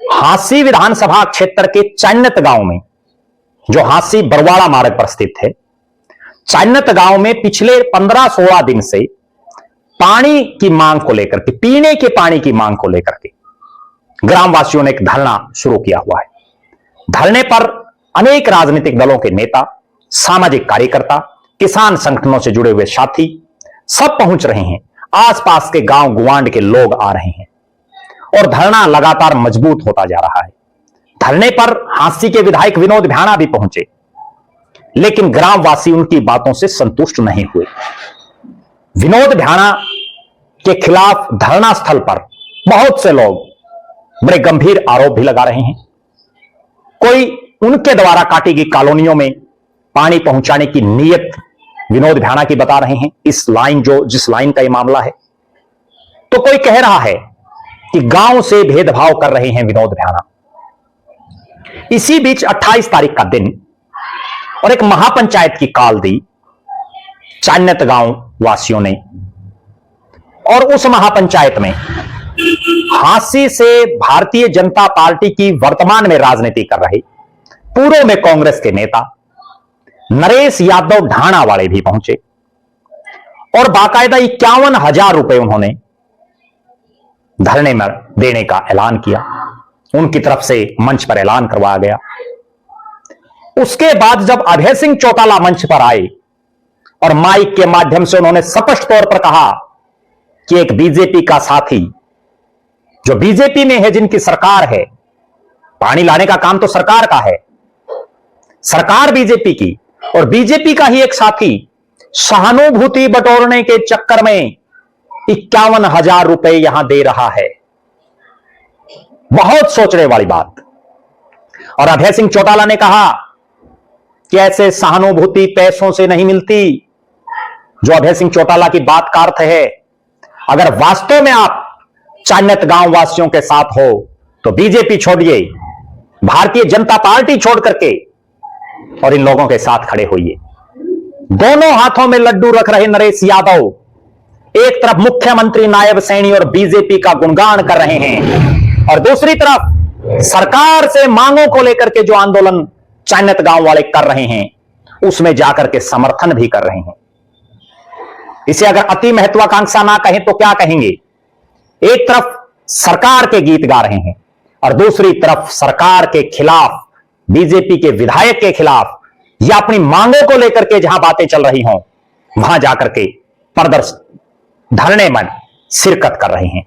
हांसी विधानसभा क्षेत्र के चान्नत गांव में, जो हांसी बरवाड़ा मार्ग पर स्थित है, चान्नत गांव में पिछले 15-16 दिन से पानी की मांग को लेकर के, पीने के पानी की मांग को लेकर के ग्रामवासियों ने एक धरना शुरू किया हुआ है। धरने पर अनेक राजनीतिक दलों के नेता, सामाजिक कार्यकर्ता, किसान संगठनों से जुड़े हुए साथी सब पहुंच रहे हैं। आसपास के गांव गुआंड के लोग आ रहे हैं और धरना लगातार मजबूत होता जा रहा है। धरने पर हांसी के विधायक विनोद भ्याणा भी पहुंचे, लेकिन ग्रामवासी उनकी बातों से संतुष्ट नहीं हुए। विनोद भ्याणा के खिलाफ धरना स्थल पर बहुत से लोग बड़े गंभीर आरोप भी लगा रहे हैं। कोई उनके द्वारा काटी गई कॉलोनियों में पानी पहुंचाने की नीयत विनोद भ्याणा की बता रहे हैं, जिस लाइन का यह मामला है। तो कोई कह रहा है कि गांव से भेदभाव कर रहे हैं विनोद भ्याणा। इसी बीच 28 तारीख का दिन और एक महापंचायत की कॉल दी चान्नत गांव वासियों ने, और उस महापंचायत में हांसी से भारतीय जनता पार्टी की वर्तमान में राजनीति कर रहे, पूर्व में कांग्रेस के नेता नरेश यादव ढाणा वाले भी पहुंचे और बाकायदा 51,000 रुपए उन्होंने धरने में देने का ऐलान किया। उनकी तरफ से मंच पर ऐलान करवाया गया। उसके बाद जब अभय सिंह चौटाला मंच पर आए और माइक के माध्यम से उन्होंने स्पष्ट तौर पर कहा कि एक बीजेपी का साथी जो बीजेपी में है, जिनकी सरकार है, पानी लाने का काम तो सरकार का है, सरकार बीजेपी की, और बीजेपी का ही एक साथी सहानुभूति बटोरने के चक्कर में 51,000 रुपए यहां दे रहा है। बहुत सोचने वाली बात। और अभय सिंह चौटाला ने कहा कि ऐसे सहानुभूति पैसों से नहीं मिलती। जो अभय सिंह चौटाला की बात का अर्थ है, अगर वास्तव में आप चान्नत गांव वासियों के साथ हो तो बीजेपी छोड़िए, भारतीय जनता पार्टी छोड़ करके और इन लोगों के साथ खड़े होइए। दोनों हाथों में लड्डू रख रहे नरेश यादव एक तरफ मुख्यमंत्री नायब सैनी और बीजेपी का गुणगान कर रहे हैं, और दूसरी तरफ सरकार से मांगों को लेकर के जो आंदोलन चान्नत गांव वाले कर रहे हैं, उसमें जाकर के समर्थन भी कर रहे हैं। इसे अगर अति महत्वाकांक्षा ना कहें तो क्या कहेंगे? एक तरफ सरकार के गीत गा रहे हैं और दूसरी तरफ सरकार के खिलाफ, बीजेपी के विधायक के खिलाफ या अपनी मांगों को लेकर के जहां बातें चल रही हों, वहां जाकर के प्रदर्शन, धरने में शिरकत कर रहे हैं।